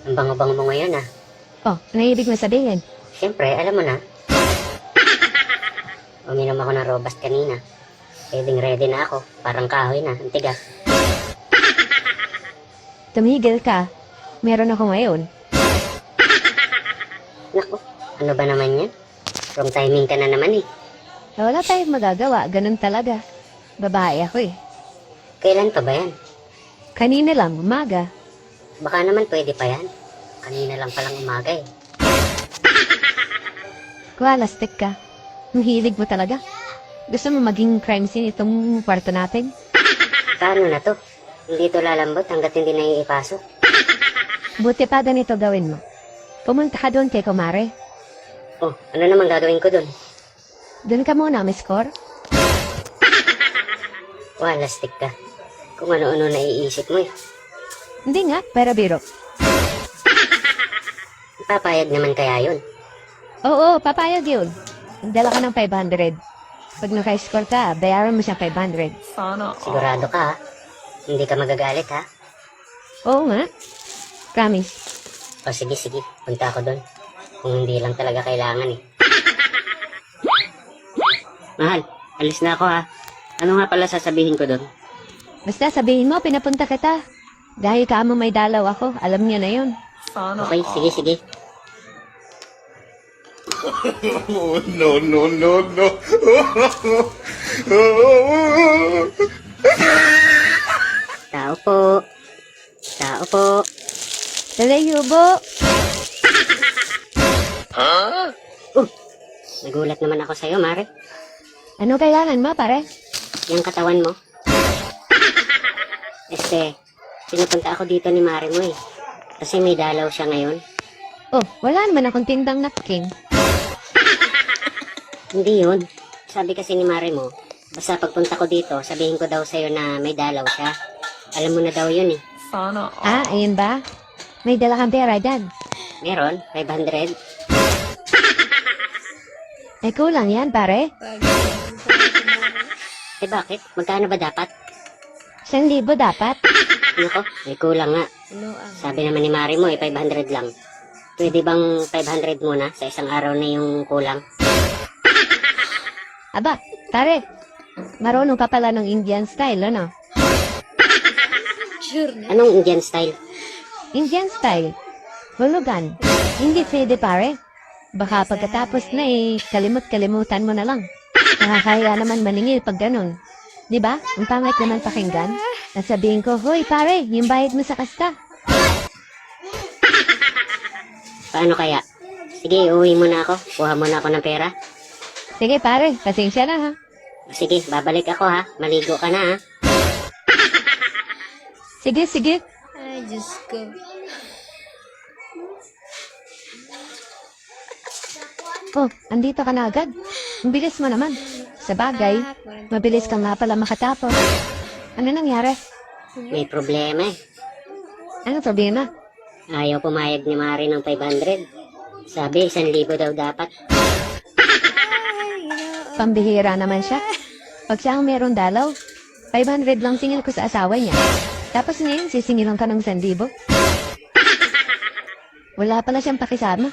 Ang bango-bango mo ngayon ah. Oh, ano ibig mo sabihin? Siyempre, alam mo na. Uminom ako ng robust kanina. Ready na ako. Parang kahoy na. Ang tigas. Tumigil ka. Meron ako ngayon. Naku, ano ba naman yan? Wrong timing ka na naman eh. Wala tayong magagawa. Ganun talaga. Babae ako eh. Kailan pa ba yan? Kanina lang, umaga. Baka naman pwede pa yan. Kanina lang palang umaga eh. Kuwalastik ka. Ang hilig mo talaga. Gusto mo maging crime scene itong kwarto natin? Paano na to? Hindi to lalambot hanggat hindi na iipasok. Buti pa ganito gawin mo. Pumunta ka doon kay Kumare. Oh, ano naman gagawin ko dun? Doon ka muna, Miss Cor. Walastik ka. Kung ano-ano naiisip mo eh. Hindi nga, pero biro. Papayag naman kaya yun. Oo, papayag yun. Dala ka ng 500. Pag naka-score ka, bayaran mo siya 500. Sigurado ka ha? Hindi ka magagalit ha? Oo nga. Promise. O sige, punta ako dun. Kung hindi lang talaga kailangan eh. Mahal, alis na ako ha. Ano nga pala sasabihin ko dun? Basta sabihin mo, pinapunta kita. Dahil ka mo may dalaw ako, alam niya na yun. Okay, sige. Oh, no. Tao po. Talayubo! Nagulat naman ako sa'yo, Mare. Ano kailangan mo, pare? Yung katawan mo. Pinupunta ako dito ni Mare mo eh. Kasi may dalaw siya ngayon. Oh, wala naman akong tindang napkin. Hindi yun. Sabi kasi ni Mare mo, basta pagpunta ko dito, sabihin ko daw sa'yo na may dalaw siya. Alam mo na daw yun eh. Ah, ayun ba? May dala kang pera dyan. Meron, 500. Eh, kulang yan, pare. Eh bakit? Magkano ba dapat? 1,000 dapat. Nako, may kulang nga. Sabi naman ni Mare mo 500 lang. Pwede bang 500 muna sa isang araw na yung kulang? Aba, pare. Marunong ka pala ng Indian style, ano? Anong Indian style? Indian style. Hulugan. Hindi pwede, pare. Baka pagkatapos na kalimut-kalimutan mo na lang. Nakakaya naman maningil pag ganun. Diba? Ang pangit naman pakinggan. Nasabihin ko, hoy pare, yung bayad mo sa kasta. Paano kaya? Sige, uwi muna ako. Kuha muna ako ng pera. Sige pare, pasensya na ha. Sige, babalik ako ha. Maligo ka na ha. Sige. Ay, Diyos ko. Oh, andito ka na agad. Ang bilis mo naman. Sa bagay, mabilis ka nga pala makatapos. Ano nangyari? May problema eh. Ano problema? Ayaw pumayag ni Mare ng 500. Sabi, 1,000 daw dapat. Pambihira naman siya. Pag siya ang meron dalaw, 500 lang singil ko sa asawa niya. Tapos ngayon, sisingilan ka ng 1,000. Wala pala siyang pakisama.